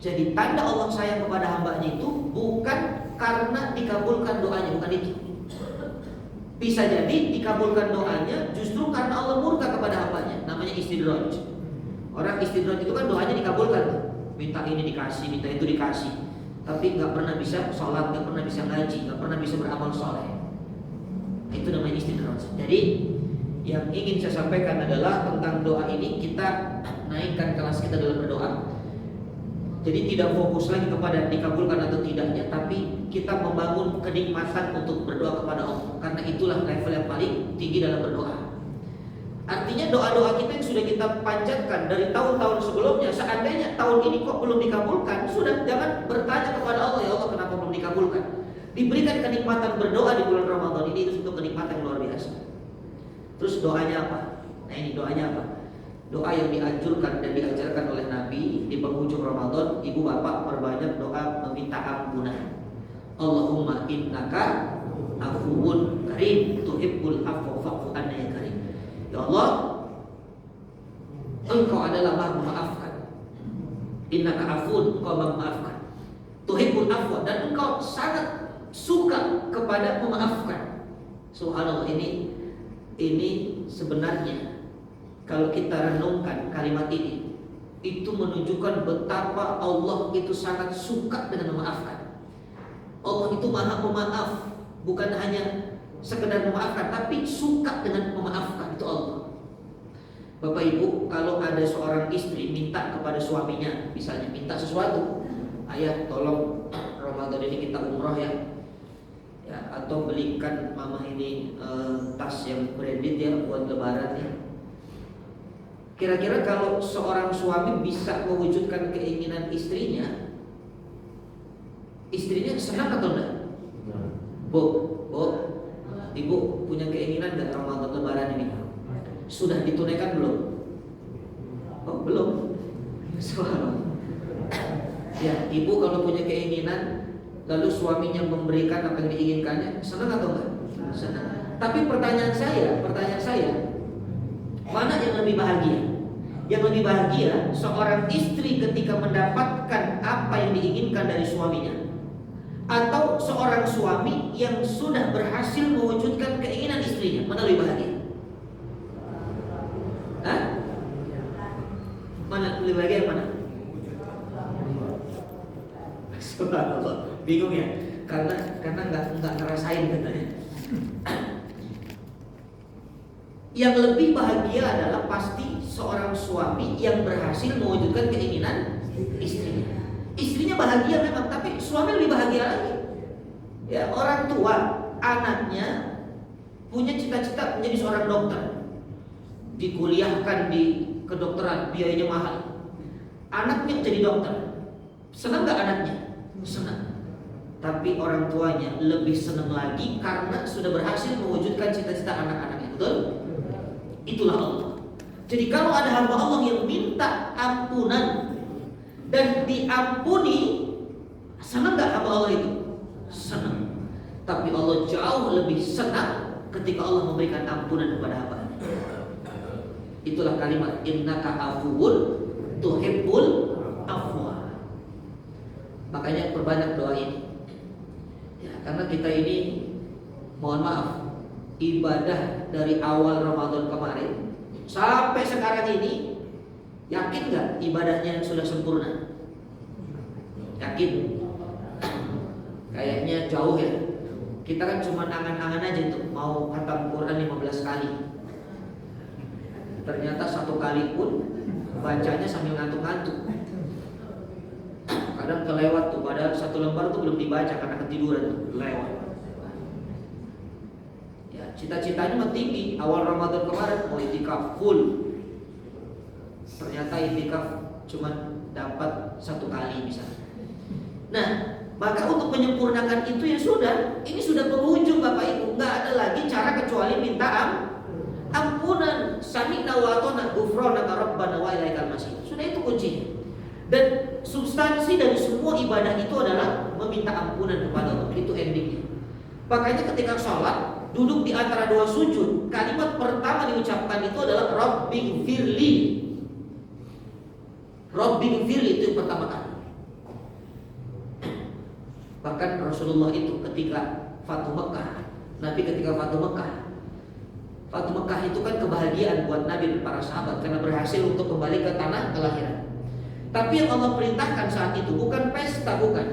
Jadi tanda Allah sayang kepada hambanya itu bukan karena dikabulkan doanya, bukan itu. Bisa jadi dikabulkan doanya justru karena Allah murka kepada hambanya. Namanya istidraj. Orang istidraj itu kan doanya dikabulkan, minta ini dikasih, minta itu dikasih, tapi nggak pernah bisa sholat, nggak pernah bisa ngaji, nggak pernah bisa beramal soleh. Itu namanya istidraj. Jadi yang ingin saya sampaikan adalah tentang doa ini, kita naikkan kelas kita dalam berdoa. Jadi tidak fokus lagi kepada dikabulkan atau tidaknya, tapi kita membangun kenikmatan untuk berdoa kepada Allah. Karena itulah level yang paling tinggi dalam berdoa. Artinya doa-doa kita yang sudah kita panjatkan dari tahun-tahun sebelumnya, seandainya tahun ini kok belum dikabulkan, sudah jangan bertanya kepada Allah, ya Allah kenapa belum dikabulkan. Diberikan kenikmatan berdoa di bulan Ramadan ini, itu suatu kenikmatan yang luar biasa. Terus doanya apa? Nah ini doanya apa? Doa yang dianjurkan dan diajarkan oleh Nabi di penghujung Ramadan, ibu bapak perbanyak doa meminta ampunan. Allahumma innaka afuwun karim tuhibbul afwa fa'fu anna ya karim. Ya Allah, Engkau adalah Maha memaafkan. Innaka afuwun, Engkau Maha memaafkan. Tuhibbul afwa, dan Engkau sangat suka kepada memaafkan. Subhanallah, ini sebenarnya kalau kita renungkan kalimat ini, itu menunjukkan betapa Allah itu sangat suka dengan memaafkan. Allah itu Maha Pemaaf, bukan hanya sekedar memaafkan, tapi suka dengan memaafkan. Itu Allah. Bapak Ibu, kalau ada seorang istri minta kepada suaminya, misalnya minta sesuatu, ayah tolong Ramadan ini kita umroh ya, atau belikan mama ini tas yang branded ya buat lebaran ya. Kira-kira kalau seorang suami bisa mewujudkan keinginan istrinya senang atau enggak? Bu, ibu punya keinginan enggak Ramadan lebaran ini? Sudah ditunaikan belum? Oh, belum. Soal. Ya, ibu kalau punya keinginan lalu suaminya memberikan apa yang diinginkannya, senang atau enggak? Senang. Tapi pertanyaan saya, mana yang lebih bahagia? Yang lebih bahagia seorang istri ketika mendapatkan apa yang diinginkan dari suaminya, atau seorang suami yang sudah berhasil mewujudkan keinginan istrinya? Mana lebih bahagia? Hah? Mana lebih bahagia yang mana? Subhanallah, bingung ya? Karena nggak ngerasain katanya. Yang lebih bahagia adalah pasti seorang suami yang berhasil mewujudkan keinginan istrinya. Istrinya bahagia memang, tapi suami lebih bahagia lagi. Ya, orang tua anaknya punya cita-cita menjadi seorang dokter, dikuliahkan di kedokteran, biayanya mahal. Anaknya jadi dokter, senang nggak anaknya? Senang. Tapi orang tuanya lebih senang lagi karena sudah berhasil mewujudkan cita-cita anak-anaknya. Betul? Itulah Allah. Jadi kalau ada hamba Allah yang minta ampunan dan diampuni, senang gak hamba Allah itu? Senang. Tapi Allah jauh lebih senang ketika Allah memberikan ampunan kepada hamba. Itulah kalimat innaka afuwun tuhibbul afwa. Makanya perbanyak doa ini ya, karena kita ini, mohon maaf, ibadah dari awal Ramadan kemarin sampai sekarang ini, yakin gak ibadahnya sudah sempurna? Yakin? Kayaknya jauh ya. Kita kan cuma angan-angan aja tuh mau khatam Quran 15 kali. Ternyata satu kali pun bacanya sambil ngantuk-ngantuk. Kadang kelewat tuh, padahal satu lembar tuh belum dibaca karena ketiduran tuh, lewat. Ya, cita-citanya mah tinggi. Awal Ramadan kemarin mau itikaf full. Ternyata itikaf cuma dapat satu kali misalnya. Nah, maka untuk menyempurnakan itu ya sudah, ini sudah penghujung Bapak Ibu, nggak ada lagi cara kecuali minta ampunan. Sami'na wa ata'na ghufranaka rabbana wa ilaikal masir. Sudah, itu kuncinya. Dan substansi dari semua ibadah itu adalah meminta ampunan kepada Allah. Itu endingnya. Makanya ketika sholat, duduk di antara dua sujud, kalimat pertama diucapkan itu adalah Rabbighfirli. Rabbighfirli itu yang pertama kali. Rasulullah itu ketika Fatu Mekah. Nabi ketika Fatu Mekah itu kan kebahagiaan buat Nabi dan para sahabat karena berhasil untuk kembali ke tanah kelahiran. Tapi yang Allah perintahkan saat itu bukan pesta, bukan.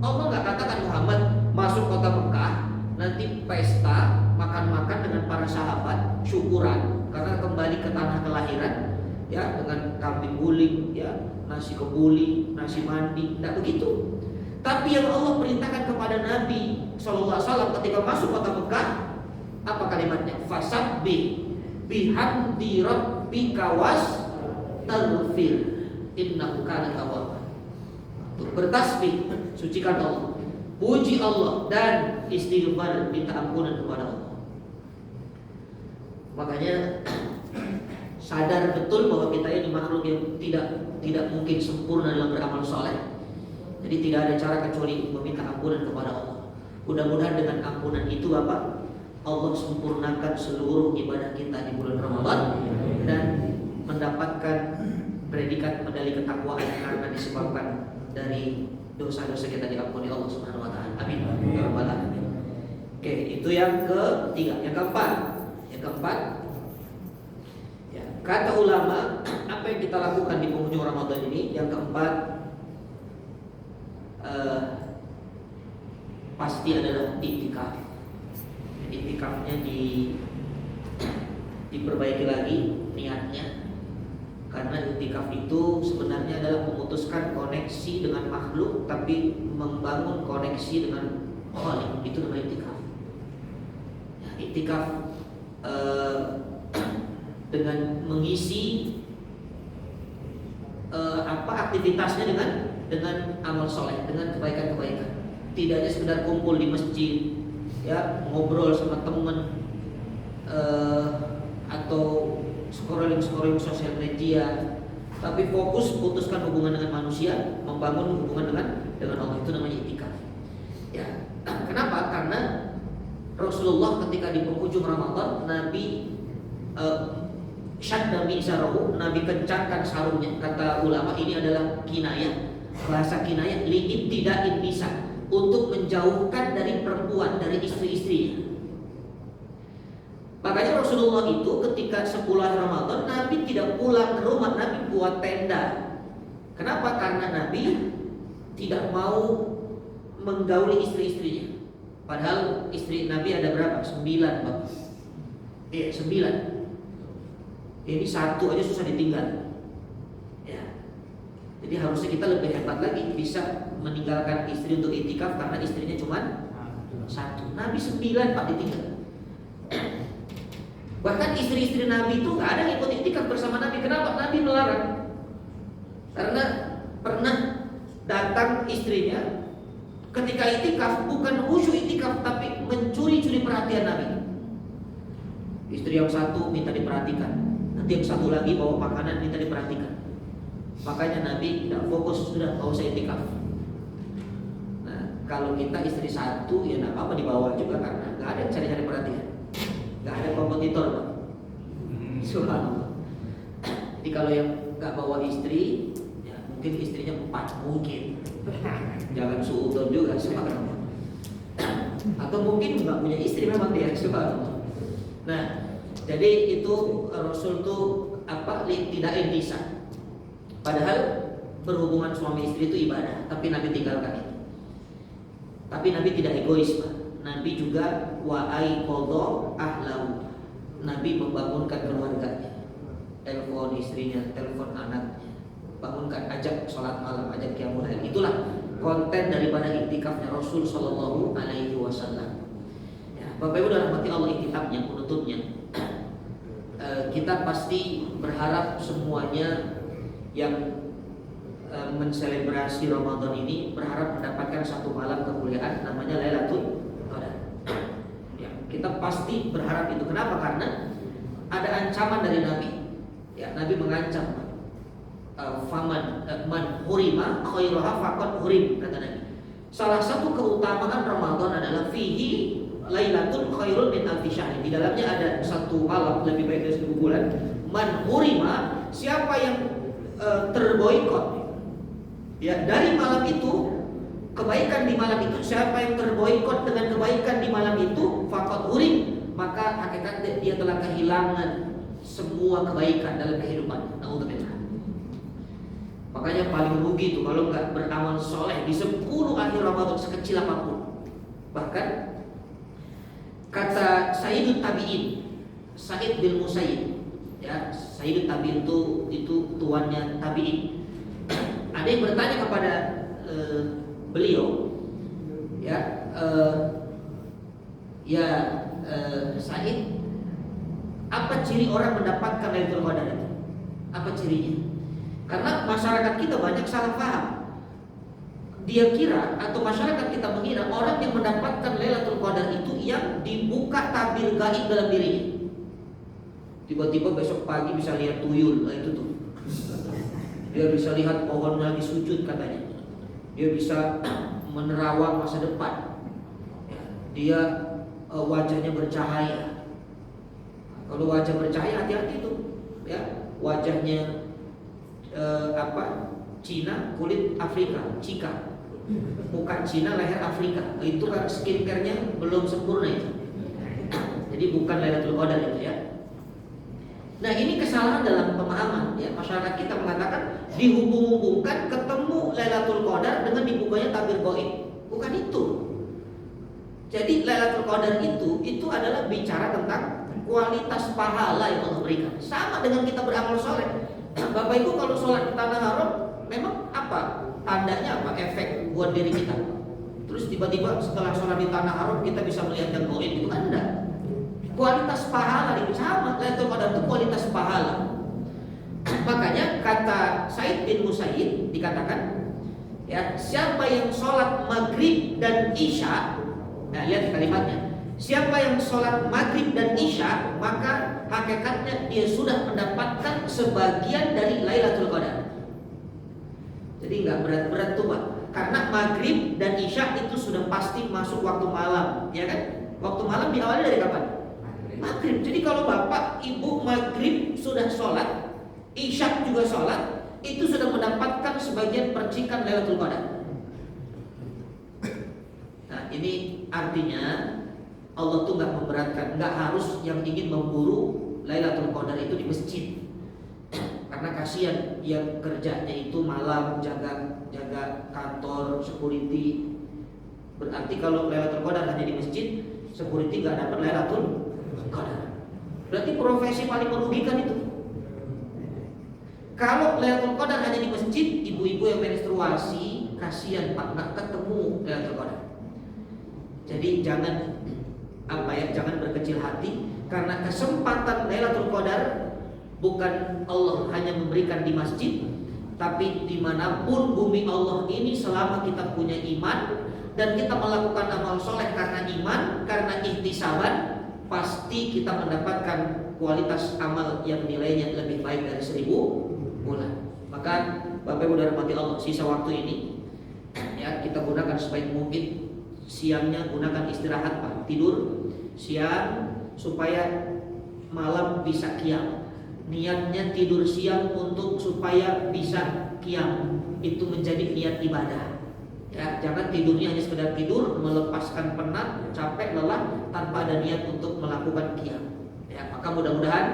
Allah nggak katakan Muhammad masuk kota Mekah nanti pesta makan-makan dengan para sahabat syukuran karena kembali ke tanah kelahiran, ya, dengan kambing guling, ya, nasi kebuli, nasi mandi, tidak begitu. Tapi yang Allah perintahkan kepada Nabi SAW ketika masuk kota Mekah, apa kalimatnya? Fasabbih bihamdi rabbika wastaghfir innahu kana tawwab. Bertasbih, sucikan Allah, puji Allah dan istighfar, minta ampunan kepada Allah. Makanya sadar betul bahwa kita ini makhluk yang tidak mungkin sempurna dalam beramal soleh. Jadi tidak ada cara kecuali meminta ampunan kepada Allah. Mudah-mudahan dengan ampunan itu apa? Allah sempurnakan seluruh ibadah kita di bulan Ramadan dan mendapatkan predikat medali ketakwaan karena disebabkan dari dosa-dosa kita diampuni Allah Subhanahu wa taala. Amin. Ya rabbal alamin. Oke, itu yang ketiga. Yang keempat, ya, kata ulama, apa yang kita lakukan di penghujung Ramadan ini? Yang keempat, pasti adalah iktikaf. Iktikafnya diperbaiki lagi niatnya, karena iktikaf itu sebenarnya adalah memutuskan koneksi dengan makhluk tapi membangun koneksi dengan Khalik. Itu namanya iktikaf. Ya, iktikaf dengan mengisi aktivitasnya dengan amal soleh, dengan kebaikan-kebaikan. Tidak hanya sekedar kumpul di masjid, ya, ngobrol sama teman, atau scrolling sosial media, tapi fokus putuskan hubungan dengan manusia, membangun hubungan dengan Allah. Itu namanya iktikaf. Ya, kenapa? Karena Rasulullah ketika di penghujung Ramadan, Nabi syadda mizarahu, Nabi kencangkan sarungnya. Kata ulama ini adalah kinayah, bahasa kinayah li'ib tidak nisa, untuk menjauhkan dari perempuan, dari istri-istrinya. Makanya Rasulullah itu ketika 10 Ramadan Nabi tidak pulang ke rumah, Nabi buat tenda. Kenapa? Karena Nabi tidak mau menggauli istri-istrinya. Padahal istri Nabi ada berapa? 9, Pak. Iya, 9. Ini satu aja susah ditinggal. Ya. Jadi harusnya kita lebih hebat lagi, bisa meninggalkan istri untuk iktikaf karena istrinya cuma 1. Nabi 9, Pak, ditinggal. Bahkan istri-istri Nabi itu gak ada yang ikut iktikaf bersama Nabi. Kenapa? Nabi melarang. Karena pernah datang istrinya ketika iktikaf, bukan khusyuk iktikaf tapi mencuri-curi perhatian Nabi. Istri yang satu minta diperhatikan, nanti yang satu lagi bawa makanan minta diperhatikan. Makanya Nabi tidak fokus, sudah gak usah iktikaf. Nah, kalau kita istri satu ya gak apa-apa dibawa juga, karena gak ada yang cari-cari perhatian, gak ada kompetitor, Pak. Subhanallah. Jadi kalau yang gak bawa istri, ya mungkin istrinya 4, mungkin. Jangan suudon juga, subhanallah. Atau mungkin gak punya istri memang dia, subhanallah. Nah, jadi itu Rasul tuh tidak intisab. Padahal berhubungan suami istri itu ibadah, tapi Nabi tinggalkan itu. Tapi Nabi tidak egois, Pak. Nabi juga wa'ai qadha ahlahu. Nabi membangunkan keluarganya, telepon istrinya, telepon anaknya, bangunkan, ajak sholat malam, ajak qiyamul lail. Itulah konten daripada iktikafnya Rasul Shallallahu Alaihi Wasallam. Ya, Bapak Ibu dalam hati Allah, iktikafnya, penutupnya, kita pasti berharap semuanya yang menselebrasi Ramadan ini berharap mendapatkan satu malam kemuliaan namanya Lailatul Qadar. Kita pasti berharap itu. Kenapa? Karena ada ancaman dari Nabi. Ya, Nabi mengancam, man hurima khairaha faqad hurim, kata Nabi. Salah satu keutamaan Ramadan adalah fihi lailatul khairun min alfi syahr. Di dalamnya ada satu malam lebih baik dari 1000 bulan. Man hurima, siapa yang terboikot ya dari malam itu, kebaikan di malam itu, siapa yang terboikot dengan kebaikan di malam itu, faqad urim, maka hakikatnya dia telah kehilangan semua kebaikan dalam kehidupan. Naudzubillah. Makanya paling rugi itu kalau nggak beramal soleh di 10 akhir Ramadan sekecil apapun. Bahkan kata Sayyidut Tabi'in, Sa'id bin Musayyib, ya, Sayyidut Tabi'in itu tuannya Tabi'in. Ada yang bertanya kepada beliau, ya, Sa'id, apa ciri orang mendapatkan Lailatul Qadar itu? Apa cirinya? Karena masyarakat kita banyak salah paham. Dia kira atau masyarakat kita mengira orang yang mendapatkan Lailatul Qadar itu yang dibuka tabir gaib dalam dirinya. Tiba-tiba besok pagi bisa lihat tuyul, nah itu tuh. Dia bisa lihat pohon lagi sujud katanya. Dia bisa menerawang masa depan. Dia wajahnya bercahaya. Kalau wajah bercahaya hati-hati tuh, ya. Wajahnya Cina, kulit Afrika, Cika. Muka Cina, leher Afrika. Itu kan skincare-nya belum sempurna itu. Jadi bukan Lailatul Qadar itu, ya. Nah, ini kesalahan dalam pemahaman, ya. Masyarakat kita mengatakan dihubung-hubungkan ketemu Lailatul Qadar dengan dibukanya tabir gaib. Bukan itu. Jadi Lailatul Qadar itu adalah bicara tentang kualitas pahala yang Allah berikan. Sama dengan kita beramal soleh. Bapak Ibu kalau sholat di tanah haram, memang apa tandanya, apa efek buat diri kita? Terus tiba-tiba setelah sholat di tanah haram kita bisa melihat yang gaib, itu kan enggak. Kualitas pahala itu sama. Lailatul Qadar itu kualitas pahala. Makanya kata Sa'id bin Musayyib dikatakan, ya, siapa yang sholat maghrib dan isya, nah lihat kalimatnya, siapa yang sholat maghrib dan isya, maka hakikatnya dia sudah mendapatkan sebagian dari Lailatul Qadar. Jadi nggak berat-berat tuh Pak, karena maghrib dan isya itu sudah pasti masuk waktu malam, ya kan? Waktu malam diawali dari kapan? Maghrib. Jadi kalau bapak ibu maghrib sudah sholat, isya juga sholat, itu sudah mendapatkan sebagian percikan Lailatul Qadar. Nah, ini artinya Allah tuh nggak memberatkan, nggak harus yang ingin memburu Lailatul Qadar itu di masjid. Karena kasihan yang kerjanya itu malam, jaga kantor, security. Berarti kalau Lailatul Qadar hanya di masjid, security nggak dapat Lailatul Qadar. Berarti profesi paling merugikan itu. Kalau Lailatul Qadar hanya di masjid, ibu-ibu yang menstruasi, kasihan Pak, nggak ketemu Lailatul Qadar. Jadi jangan jangan berkecil hati, karena kesempatan Lailatul Qadar bukan Allah hanya memberikan di masjid, tapi dimanapun bumi Allah ini, selama kita punya iman dan kita melakukan amal soleh karena iman, karena ihtisaban, pasti kita mendapatkan kualitas amal yang nilainya lebih baik dari 1000 bulan. Maka Bapak Ibu dirahmati Allah, sisa waktu ini, ya, kita gunakan sebaik mungkin. Siangnya gunakan istirahat Pak, tidur siang supaya malam bisa qiyam. Niatnya tidur siang untuk supaya bisa qiyam, itu menjadi niat ibadah. Ya, jangan tidurnya hanya sekedar tidur, melepaskan penat, capek, lelah tanpa ada niat untuk melakukan qiyam. Ya, maka mudah-mudahan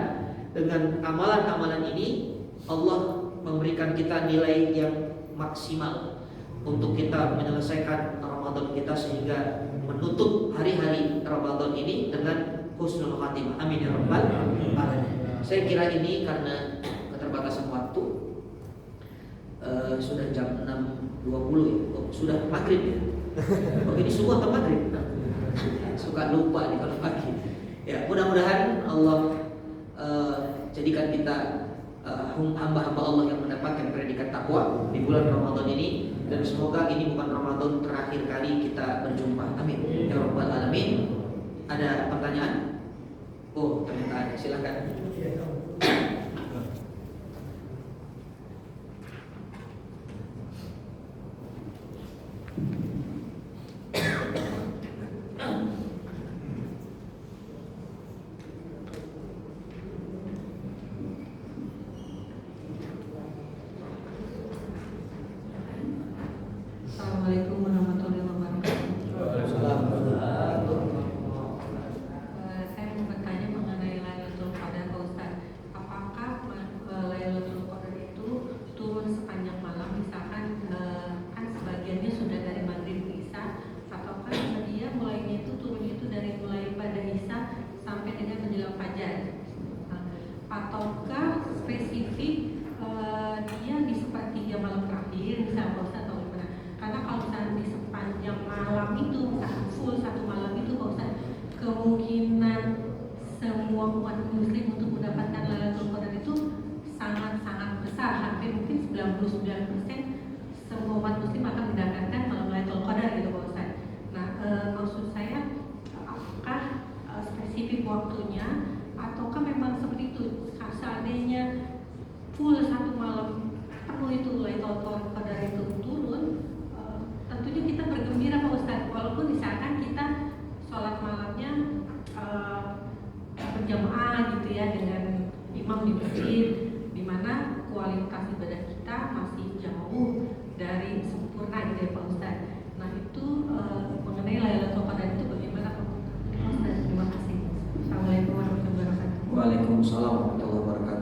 dengan amalan-amalan ini Allah memberikan kita nilai yang maksimal untuk kita menyelesaikan Ramadan kita, sehingga menutup hari-hari Ramadan ini dengan husnul khatimah. Amin ya rabbal alamin. Saya kira ini karena keterbatasan waktu, sudah jam 6.20 ya. Oh, sudah maghrib ya. Oh, ini subuh atau maghrib? Suka lupa nih kalau pagi. Ya, mudah-mudahan Allah jadikan kita hamba-hamba Allah yang mendapatkan predikat takwa di bulan Ramadan ini, dan semoga ini bukan Ramadan terakhir kali kita berjumpa. Amin ya rabbal alamin. Ada pertanyaan? Oh, ternyata ada. Silakan. Assalamualaikum warahmatullahi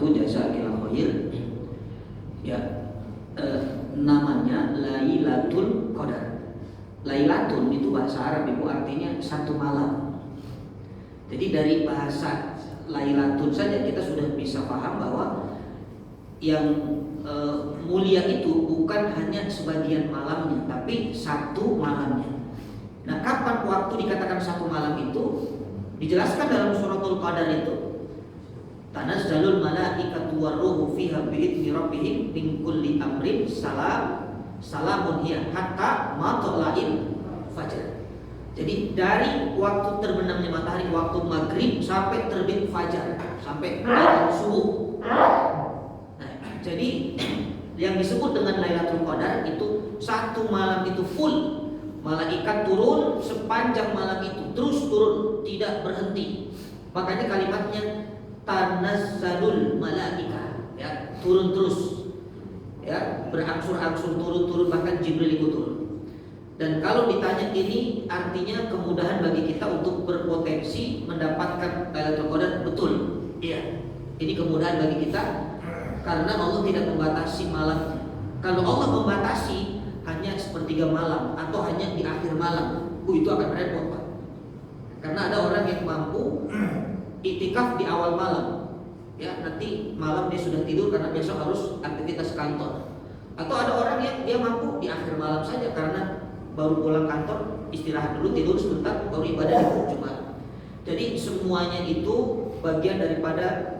wabarakatuh. Jazakallahu khair. Ya, namanya Lailatul Qadar. Lailatun itu bahasa Arab Ibu, artinya satu malam. Jadi dari bahasa Lailatun saja kita sudah bisa paham bahwa yang mulia itu bukan hanya sebagian malamnya, tapi satu malamnya. Nah, kapan waktu dikatakan satu malam itu? Dijelaskan dalam suratul Qadar itu. Tanazzalul malaikatu waruhu fiha bi'izni rabbihim min kulli amrin salamun hiya hatta matla'il fajar. Jadi dari waktu terbenamnya matahari, waktu maghrib sampai terbit fajar, sampai subuh. Nah, jadi yang disebut dengan Lailatul Qadar itu satu malam itu full. Malaikat turun sepanjang malam itu, terus turun, tidak berhenti. Makanya kalimatnya tanazzalul malaika, ya, turun terus, ya, berangsur-angsur turun, bahkan Jibril ikut turun. Dan kalau ditanya, ini artinya kemudahan bagi kita untuk berpotensi mendapatkan Lailatul Qadar. Betul, iya, ini kemudahan bagi kita karena Allah tidak membatasi malamnya. Kalau Allah membatasi hanya sepertiga malam atau hanya di akhir malam, itu akan repot, Pak. Karena ada orang yang mampu iktikaf di awal malam, ya, nanti malam dia sudah tidur karena besok harus aktivitas kantor. Atau ada orang yang dia mampu di akhir malam saja karena baru pulang kantor, istirahat dulu, tidur sebentar, baru ibadah di Jumat. Jadi semuanya itu bagian daripada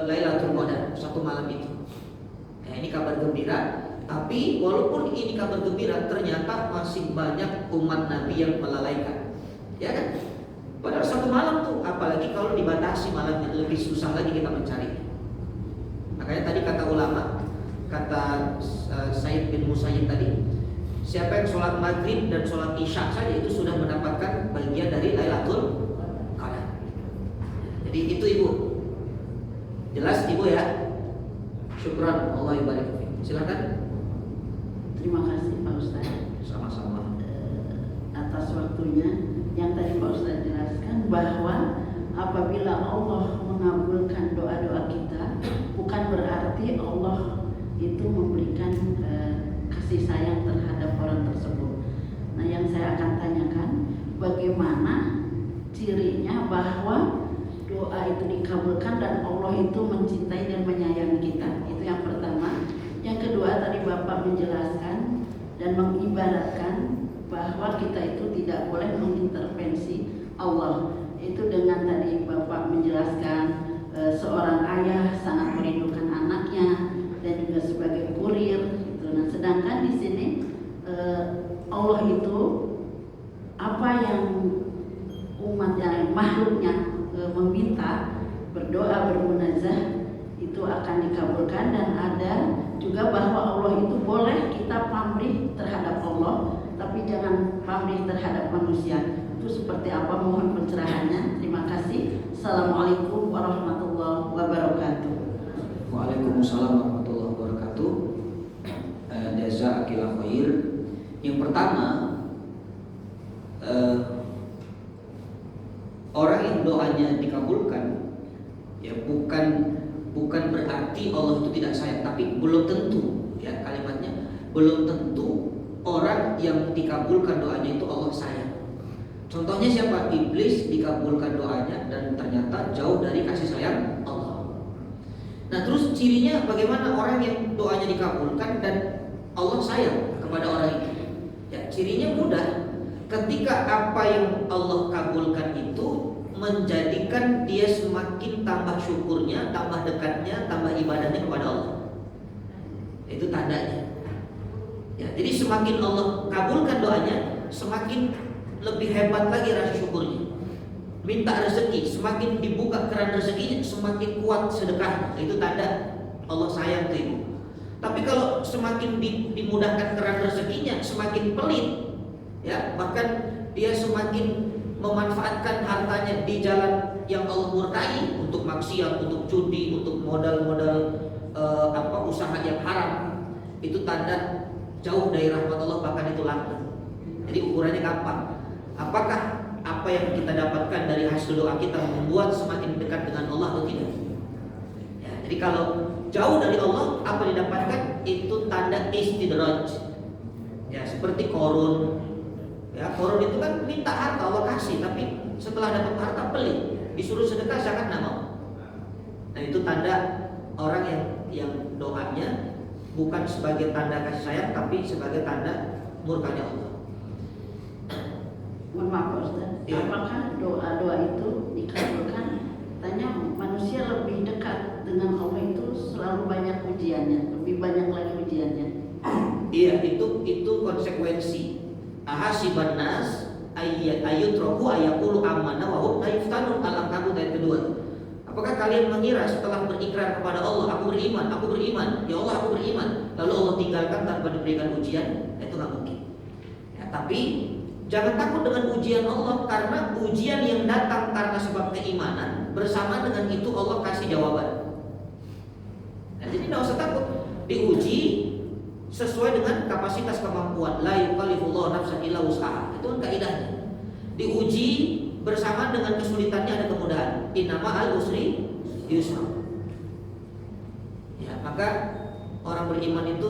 Lailatul Qadar, satu malam itu. Nah, ini kabar gembira. Tapi walaupun ini kabar gembira, ternyata masih banyak umat Nabi yang melalaikan, ya kan? Padahal satu malam tuh, apalagi kalau dibatasi malamnya, lebih susah lagi kita mencari. Makanya tadi kata ulama, kata Said bin Musayyib tadi, siapa yang sholat maghrib dan sholat isya saja itu sudah mendapatkan bagian dari Lailatul Qadar. Jadi itu Ibu, jelas Ibu ya? Syukran, Allah ibarik. Silakan. Terima kasih Pak Ustaz. Sama-sama. Atas waktunya. Yang tadi Pak Ustaz jelaskan bahwa apabila Allah mengabulkan doa-doa kita, bukan berarti Allah itu memberikan kasih sayang terhadap orang tersebut. Nah, yang saya akan tanyakan, bagaimana cirinya bahwa doa itu dikabulkan dan Allah itu mencintai dan menyayangi kita? Itu yang pertama. Yang kedua, tadi Bapak menjelaskan dan mengibaratkan bahwa kita itu tidak boleh mengintervensi Allah. Itu dengan tadi Bapak menjelaskan seorang ayah sangat merindukan anaknya dan juga sebagai kurir. Gitu. Nah, sedangkan di sini Allah itu apa yang umat yang makhluknya meminta, berdoa, bermunajat, itu akan dikabulkan. Dan ada juga bahwa Allah itu boleh kita pamrih terhadap Allah, tapi jangan pamrih terhadap manusia. Itu seperti apa? Mohon pencerahannya. Terima kasih. Assalamualaikum warahmatullahi wabarakatuh. Waalaikumsalam warahmatullahi wabarakatuh. Jazakallahu khair. Yang pertama, orang yang doanya dikabulkan, ya, bukan berarti Allah itu tidak sayang, tapi belum tentu, ya, kalimatnya belum tentu orang yang dikabulkan doanya itu Allah sayang. Contohnya siapa? Iblis dikabulkan doanya dan ternyata jauh dari kasih sayang Allah. Nah, terus cirinya bagaimana orang yang doanya dikabulkan dan Allah sayang kepada orang itu? Ya, cirinya mudah. Ketika apa yang Allah kabulkan itu menjadikan dia semakin tambah syukurnya, tambah dekatnya, tambah ibadahnya kepada Allah. Itu tandanya. Ya, jadi semakin Allah kabulkan doanya, semakin lebih hebat lagi rasa syukurnya. Minta rezeki, semakin dibuka keran rezekinya, semakin kuat sedekahnya. Itu tanda Allah sayang ke ibu. Tapi kalau semakin dimudahkan keran rezekinya, semakin pelit, ya, bahkan dia semakin memanfaatkan hartanya di jalan yang Allah murkai, untuk maksiat, untuk judi, untuk modal-modal usaha yang haram. Itu tanda jauh dari rahmat Allah, bahkan itu laknat. Jadi ukurannya gampang. Apakah apa yang kita dapatkan dari hasil doa kita membuat semakin dekat dengan Allah atau tidak? Ya, Jadi kalau jauh dari Allah, apa didapatkan? Itu tanda istidraj. Ya, seperti Korun. Ya, Korun itu kan minta harta, Allah kasih, tapi setelah dapat harta pelit, disuruh sedekah zakat nggak mau. Nah, itu tanda orang yang doanya bukan sebagai tanda kasih sayang, tapi sebagai tanda murkanya Allah. Mohon maaf Pak Ustaz, Ya. apakah doa-doa itu dikabulkan? Tanya manusia lebih dekat dengan Allah itu selalu banyak ujiannya, lebih banyak lagi ujiannya. Iya, itu konsekuensi. Ahasiban nas ayyutraku ayaqulu amanna wa hum la yuftanun. Al-Ankabut ayat kedua. Apakah kalian mengira setelah berikrar kepada Allah, aku beriman, ya Allah aku beriman, lalu Allah tinggalkan tanpa diberikan ujian? Itu nggak mungkin. Ya, tapi jangan takut dengan ujian Allah, karena ujian yang datang karena sebab keimanan, bersama dengan itu Allah kasih jawaban. Nah, jadi nggak usah takut diuji sesuai dengan kapasitas kemampuan. La yukallifullahu nafsan illa wus'aha. Itu kan kaidahnya. Diuji bersama dengan kesulitannya ada kemudahan. Innama al-usri yusra. Ya, maka orang beriman itu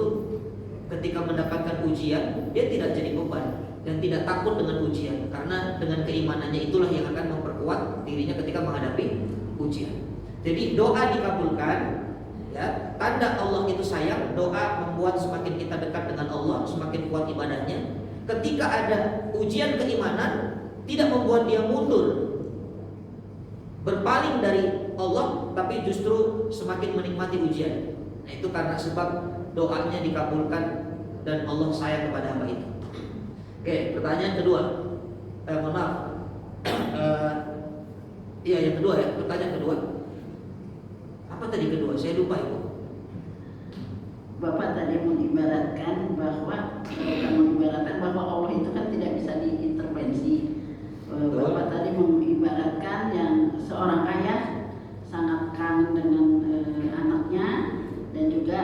ketika mendapatkan ujian, dia tidak jadi beban dan tidak takut dengan ujian, karena dengan keimanannya itulah yang akan memperkuat dirinya ketika menghadapi ujian. Jadi doa dikabulkan, ya, tanda Allah itu sayang. Doa membuat semakin kita dekat dengan Allah, semakin kuat ibadahnya. Ketika ada ujian keimanan, tidak membuat dia mundur, berpaling dari Allah, tapi justru semakin menikmati ujian. Nah, itu karena sebab doanya dikabulkan dan Allah sayang kepada hamba itu. Oke, pertanyaan kedua. Mohon maaf. Iya, yang kedua ya. Pertanyaan kedua. Apa tadi kedua? Saya lupa Ibu. Bapak tadi mengibaratkan bahwa Allah itu kan tidak bisa diintervensi. Bapak tadi mengibaratkan yang seorang ayah sangat kangen dengan anaknya, dan juga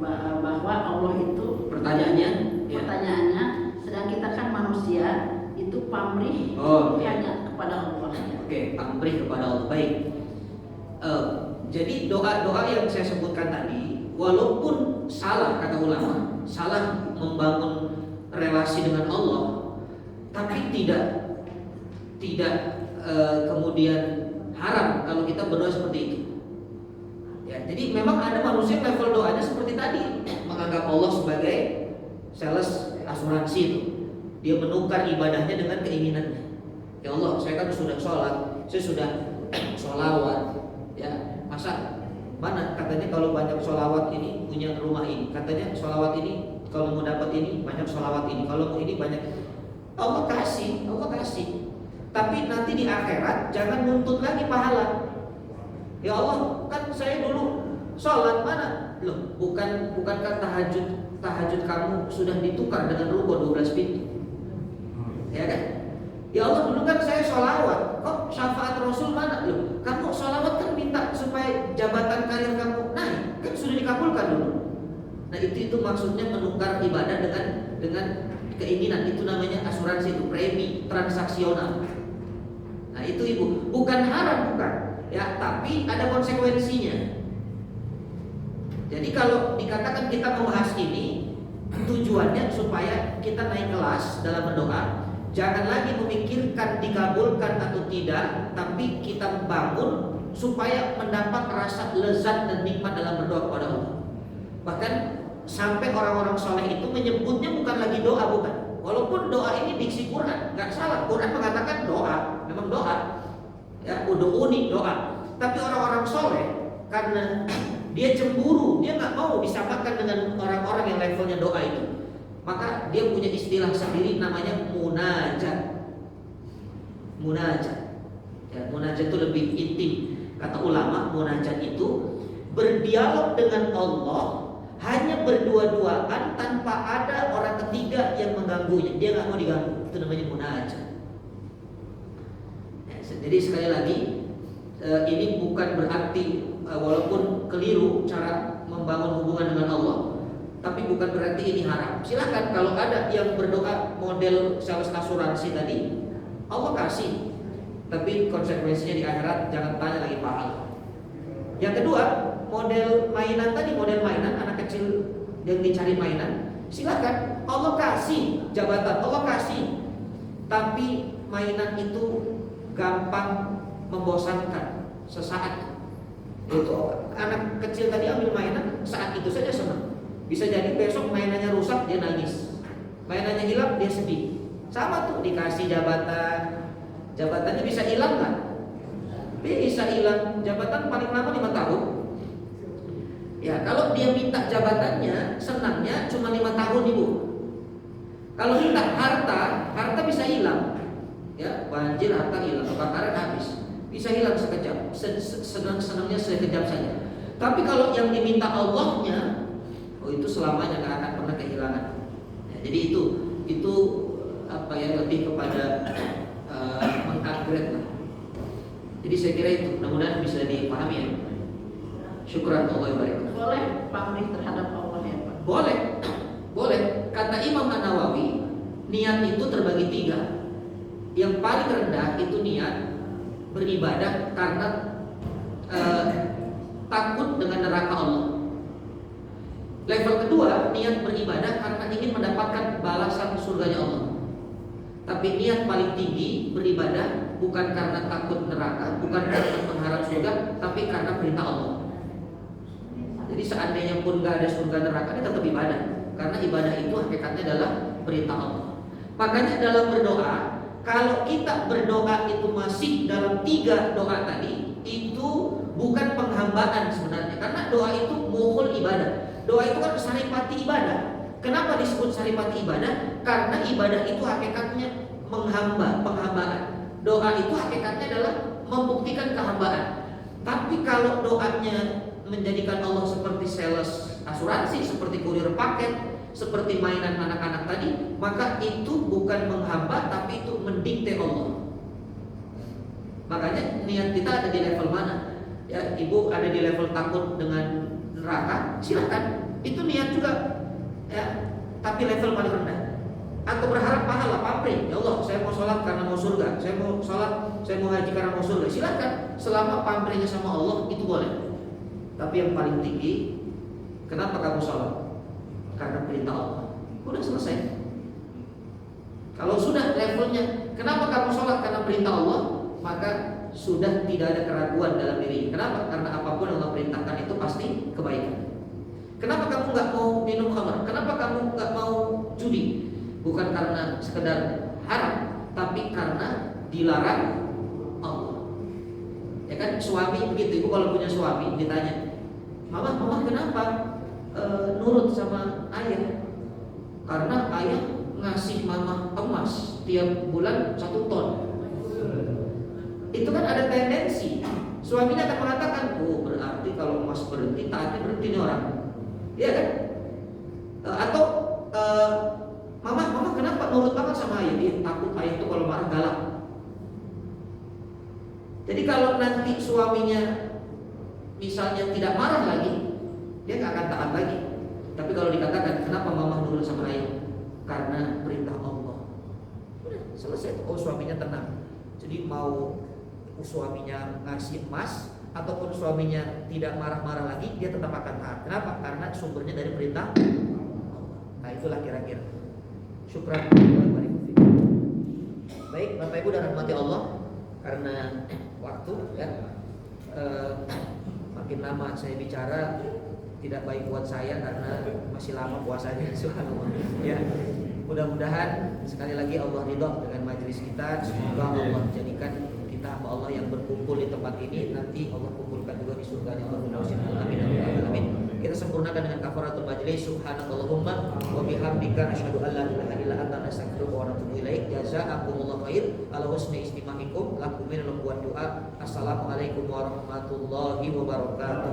bahwa Allah itu pertanyaannya, sedang kita kan manusia itu pamrih hanya kepada Allah. Oke, pamrih kepada Allah. Baik. Jadi doa-doa yang saya sebutkan tadi, walaupun salah kata ulama, salah membangun relasi dengan Allah, tapi tidak kemudian haram kalau kita berdoa seperti itu. Ya, jadi memang ada manusia yang level doanya seperti tadi, menganggap Allah sebagai sales asuransi itu. Dia menukar ibadahnya dengan keinginannya. Ya Allah, saya kan sudah sholat, saya sudah sholawat, ya masa mana katanya kalau banyak sholawat ini punya rumah ini, katanya sholawat ini kalau mau dapat ini banyak sholawat ini, kalau mau ini banyak. Allah kasih. Tapi nanti di akhirat jangan nuntut lagi pahala. Ya Allah, kan saya dulu sholat mana? Loh, bukankah tahajud kamu sudah ditukar dengan ruko 12 pintu? Ya kan? Ya Allah, dulu kan saya sholawat, kok syafaat Rasul mana? Loh, kamu sholawat kan minta supaya jabatan karir kamu naik, kan sudah dikabulkan dulu. Nah, itu maksudnya menukar ibadah dengan keinginan. Itu namanya asuransi, itu premi transaksional. Nah, itu Ibu, bukan haram, bukan. Ya, tapi ada konsekuensinya. Jadi kalau dikatakan kita membahas ini, tujuannya supaya kita naik kelas dalam berdoa. Jangan lagi memikirkan dikabulkan atau tidak, tapi kita bangun supaya mendapat rasa lezat dan nikmat dalam berdoa kepada Allah. Bahkan sampai orang-orang soleh itu menyebutnya bukan lagi doa, bukan. Walaupun doa ini diksi Quran, nggak salah. Quran mengatakan doa, memang doa. Ya, ud'uni doa. Tapi orang-orang soleh karena dia cemburu, dia nggak mau disamakan dengan orang-orang yang levelnya doa itu. Maka dia punya istilah sendiri namanya munajat. Ya, munajat itu lebih intim. Kata ulama, munajat itu berdialog dengan Allah, hanya berdua-duaan tanpa ada orang ketiga yang mengganggunya. Dia nggak mau diganggu. Itu namanya munajat. Ya, jadi sekali lagi, ini bukan berarti walaupun keliru cara membangun hubungan dengan Allah, tapi bukan berarti ini haram. Silakan kalau ada yang berdoa model sales asuransi tadi, Allah kasih, tapi konsekuensinya di akhirat jangan tanya lagi pahala. Yang kedua, model mainan tadi, model mainan anak kecil yang dicari mainan, silakan. Allah kasih jabatan, Allah kasih. Tapi mainan itu gampang membosankan sesaat. Itu anak kecil tadi ambil mainan, saat itu saja senang. Bisa jadi besok mainannya rusak, dia nangis. Mainannya hilang, dia sedih. Sama tuh, dikasih jabatan, jabatannya bisa hilang kan? Bisa hilang, jabatan paling lama 5 tahun. Ya, kalau dia minta jabatannya, senangnya cuma 5 tahun ibu. Kalau minta harta bisa hilang. Ya, banjir harta hilang, kebakaran habis. Bisa hilang sekejap, senang-senangnya sekejap saja. Tapi kalau yang diminta Allahnya, itu selamanya nggak akan pernah kehilangan. Ya, jadi itu apa ya, lebih kepada mengupgrade lah. Jadi saya kira itu mudah-mudahan bisa dipahami ya. Syukran Allah barik. Boleh pamrih terhadap Allah ya Pak? Boleh, boleh. Kata Imam An-Nawawi, niat itu terbagi 3. Yang paling rendah itu niat beribadah karena takut dengan neraka Allah. Level kedua, niat beribadah karena ingin mendapatkan balasan surganya Allah. Tapi niat paling tinggi beribadah bukan karena takut neraka, bukan karena mengharap surga, tapi karena perintah Allah. Jadi seandainya pun gak ada surga neraka, dia tetap ibadah. Karena ibadah itu hakikatnya adalah perintah Allah. Makanya dalam berdoa, kalau kita berdoa itu masih dalam 3 doa tadi, itu bukan penghambaan sebenarnya. Karena doa itu mukhul ibadah. Doa itu kan saripati ibadah. Kenapa disebut saripati ibadah? Karena ibadah itu hakikatnya menghamba, penghambaan. Doa itu hakikatnya adalah membuktikan kehambaan. Tapi kalau doanya menjadikan Allah seperti sales asuransi, seperti kurir paket, seperti mainan anak-anak tadi, maka itu bukan menghamba, tapi itu mendikte Allah. Makanya niat kita ada di level mana? Ya, ibu ada di level takut dengan neraka, silakan. Itu niat juga. Ya, tapi level paling rendah. Atau berharap pahala, pamrih. Ya Allah, saya mau sholat karena mau surga. Saya mau sholat, saya mau haji karena mau surga. Silakan. Selama pamrihnya sama Allah, itu boleh. Tapi yang paling tinggi, kenapa kamu sholat? Karena perintah Allah. Udah selesai. Kalau sudah levelnya, kenapa kamu sholat? Karena perintah Allah, maka sudah tidak ada keraguan dalam diri. Kenapa? Karena apapun yang Allah perintahkan itu pasti kebaikan. Kenapa kamu nggak mau minum khamar? Kenapa kamu nggak mau judi? Bukan karena sekedar haram, tapi karena dilarang Allah. Ya kan, suami begitu. Ibu kalau punya suami ditanya, Mama kenapa nurut sama ayah? Karena ayah ngasih mama emas tiap bulan 1 ton. Itu kan ada tendensi. Suaminya akan mengatakan, oh berarti kalau emas berhenti, taatnya berhenti nih orang. Iya kan? Atau Mama kenapa nurut banget sama ayah? Dia takut ayah itu kalau marah galak. Jadi kalau nanti suaminya misalnya tidak marah lagi, dia nggak akan taat lagi. Tapi kalau dikatakan, kenapa mama nurut sama ayah? Karena perintah Allah. Udah selesai. Oh, suaminya tenang. Jadi mau suaminya ngasih emas ataupun suaminya tidak marah-marah lagi, dia tetap akan taat. Kenapa? Karena sumbernya dari perintah Allah. Nah, itulah kira-kira. Syukran. Baik, Bapak Ibu dan rahmati Allah, karena waktu ya, makin lama saya bicara tidak baik buat saya karena masih lama puasanya. Subhanallah. Ya, mudah-mudahan sekali lagi Allah ridha dengan majelis kita. Semoga Allah jadikan kita hamba Allah yang berkumpul di tempat ini, nanti Allah kumpulkan juga di surga yang berfirdaus. Amin amin amin. Kita sempurnakan dengan kafaratul majlis. Subhanallahumma wa bihamdika asyhadu an la ilaha illa anta astaghfiruka wa atubu ilaik. Jazakumullahu khair ala husni istima'ikum. Lakum minal buat doa. Assalamualaikum warahmatullahi wabarakatuh.